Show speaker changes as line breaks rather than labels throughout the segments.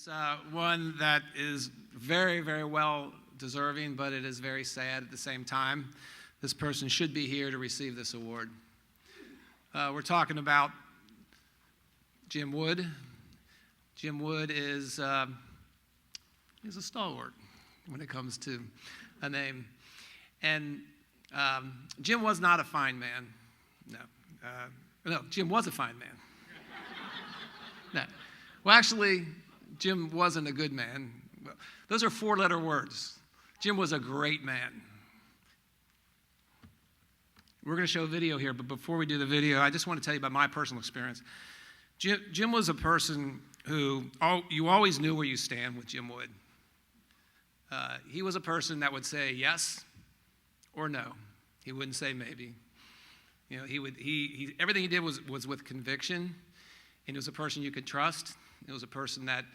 It's one that is very, very well deserving, but it is very sad at the same time. This person should be here to receive this award. We're talking about Jim Wood. Jim Wood is a stalwart when it comes to a name. And Jim was not a fine man. No, Jim was a fine man. No. Well, actually, Jim wasn't a good man. Those are four-letter words. Jim was a great man. We're going to show a video here, but before we do the video, I just want to tell you about my personal experience. Jim was a person who you always knew where you stand with Jim Wood. He was a person that would say yes or no. He wouldn't say maybe. You know, everything he did was with conviction, and he was a person you could trust. It was a person that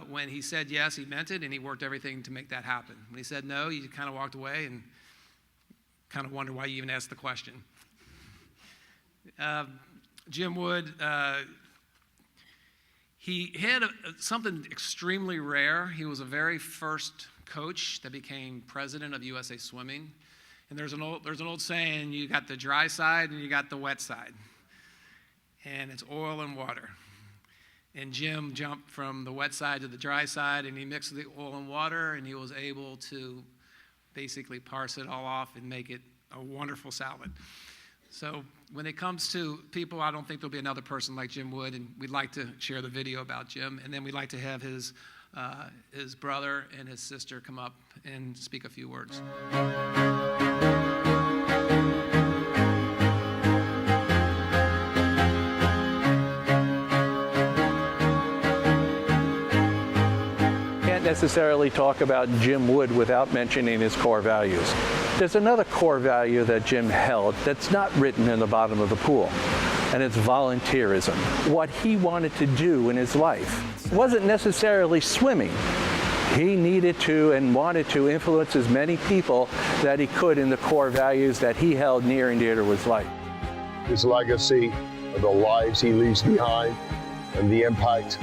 when he said yes, he meant it, and he worked everything to make that happen. When he said no, you kind of walked away and kind of wonder why you even asked the question. Jim Wood, he had something extremely rare. He was the very first coach that became president of USA Swimming. And there's an old saying, you got the dry side and you got the wet side. And it's oil and water. And Jim jumped from the wet side to the dry side, and he mixed the oil and water, and he was able to basically parse it all off and make it a wonderful salad. So when it comes to people, I don't think there'll be another person like Jim Wood, and we'd like to share the video about Jim, and then we'd like to have his brother and his sister come up and speak a few words.
Necessarily talk about Jim Wood without mentioning his core values. There's another core value that Jim held that's not written in the bottom of the pool, and it's volunteerism. What he wanted to do in his life wasn't necessarily swimming. He needed to and wanted to influence as many people that he could in the core values that he held near and dear to his life.
His legacy, the lives he leaves behind, and the impact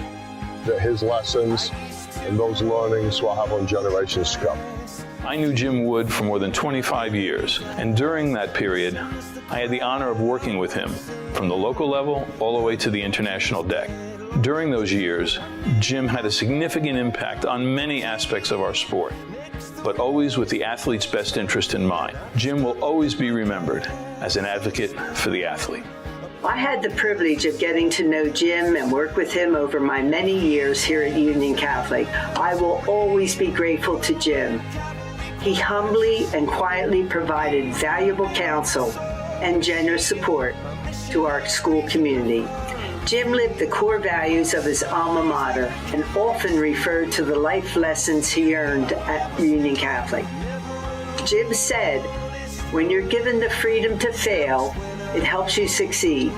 that his lessons and those learnings will have on generations to come.
I knew Jim Wood for more than 25 years, and during that period, I had the honor of working with him from the local level all the way to the international deck. During those years, Jim had a significant impact on many aspects of our sport, but always with the athlete's best interest in mind. Jim will always be remembered as an advocate for the athlete.
I had the privilege of getting to know Jim and work with him over my many years here at Union Catholic. I will always be grateful to Jim. He humbly and quietly provided valuable counsel and generous support to our school community. Jim lived the core values of his alma mater and often referred to the life lessons he earned at Union Catholic. Jim said, "When you're given the freedom to fail, it helps you succeed."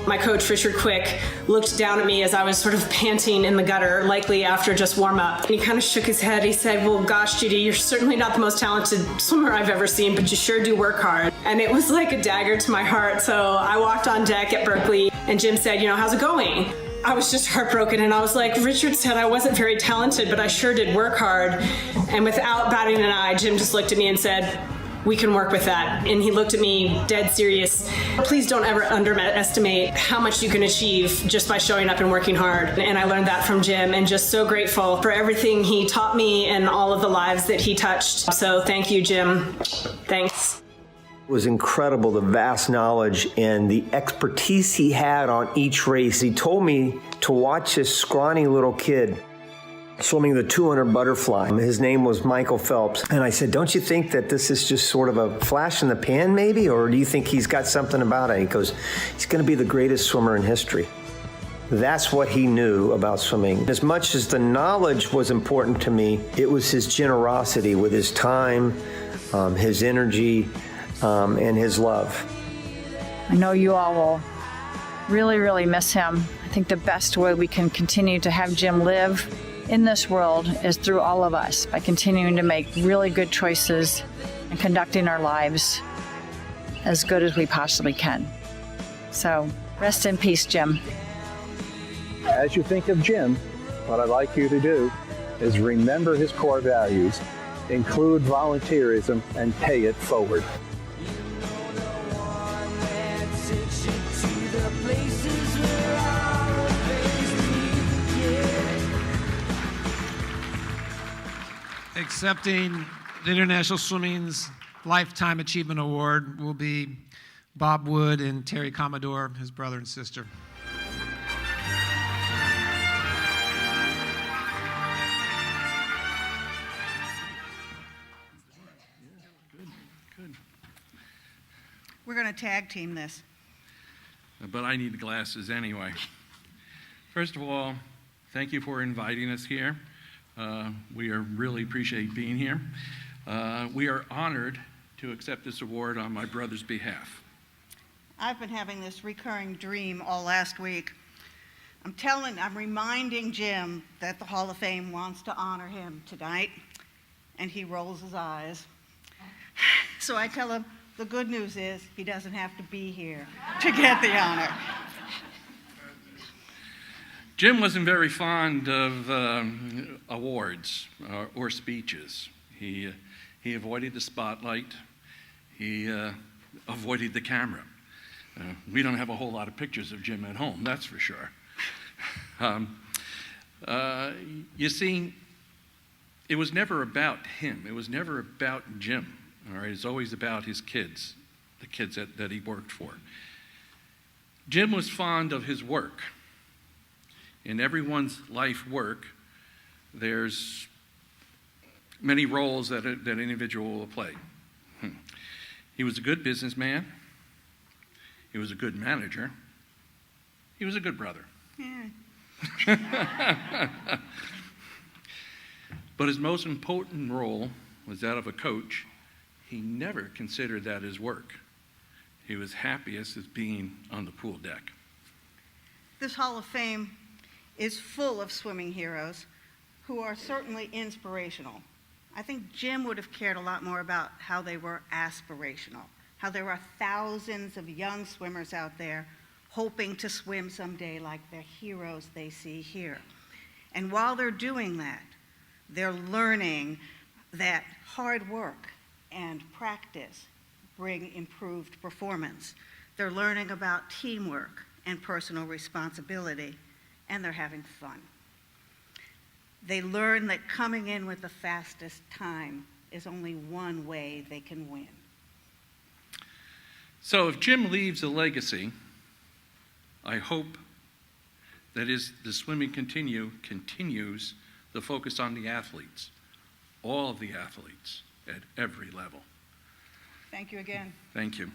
My coach, Richard Quick, looked down at me as I was sort of panting in the gutter, likely after just warm-up. And he kind of shook his head. He said, "Well, gosh, Judy, you're certainly not the most talented swimmer I've ever seen, but you sure do work hard." And it was like a dagger to my heart. So I walked on deck at Berkeley, and Jim said, "How's it going?" I was just heartbroken, and I was like, "Richard said I wasn't very talented, but I sure did work hard." And without batting an eye, Jim just looked at me and said, "We can work with that." And he looked at me dead serious. "Please don't ever underestimate how much you can achieve just by showing up and working hard." And I learned that from Jim, and just so grateful for everything he taught me and all of the lives that he touched. So thank you, Jim. Thanks.
It was incredible, the vast knowledge and the expertise he had on each race. He told me to watch this scrawny little kid swimming the 200 butterfly. His name was Michael Phelps. And I said, "Don't you think that this is just sort of a flash in the pan maybe? Or do you think he's got something about it?" He goes, "He's going to be the greatest swimmer in history." That's what he knew about swimming. As much as the knowledge was important to me, it was his generosity with his time, his energy, and his love.
I know you all will really, really miss him. I think the best way we can continue to have Jim live in this world is through all of us, by continuing to make really good choices and conducting our lives as good as we possibly can. So rest in peace, Jim.
As you think of Jim, what I'd like you to do is remember his core values, include volunteerism, and pay it forward.
Accepting the International Swimming's Lifetime Achievement Award will be Bob Wood and Terry Commodore, his brother and sister.
We're going to tag team this.
But I need the glasses anyway. First of all, thank you for inviting us here. We really appreciate being here. We are honored to accept this award on my brother's behalf.
I've been having this recurring dream all last week. I'm reminding Jim that the Hall of Fame wants to honor him tonight, and he rolls his eyes. So I tell him the good news is he doesn't have to be here to get the honor.
Jim wasn't very fond of awards or speeches. He avoided the spotlight. He avoided the camera. We don't have a whole lot of pictures of Jim at home, that's for sure. You see, it was never about him. It was never about Jim. All right, it's always about his kids, the kids that he worked for. Jim was fond of his work. In everyone's life work, there's many roles that an individual will play. He was a good businessman. He was a good manager. He was a good brother.
Yeah.
But his most important role was that of a coach. He never considered that his work. He was happiest as being on the pool deck.
This Hall of Fame is full of swimming heroes who are certainly inspirational. I think Jim would have cared a lot more about how they were aspirational, how there are thousands of young swimmers out there hoping to swim someday like the heroes they see here. And while they're doing that, they're learning that hard work and practice bring improved performance. They're learning about teamwork and personal responsibility, and they're having fun. They learn that coming in with the fastest time is only one way they can win.
So if Jim leaves a legacy, I hope that the swimming continues the focus on the athletes, all of the athletes at every level.
Thank you again.
Thank you.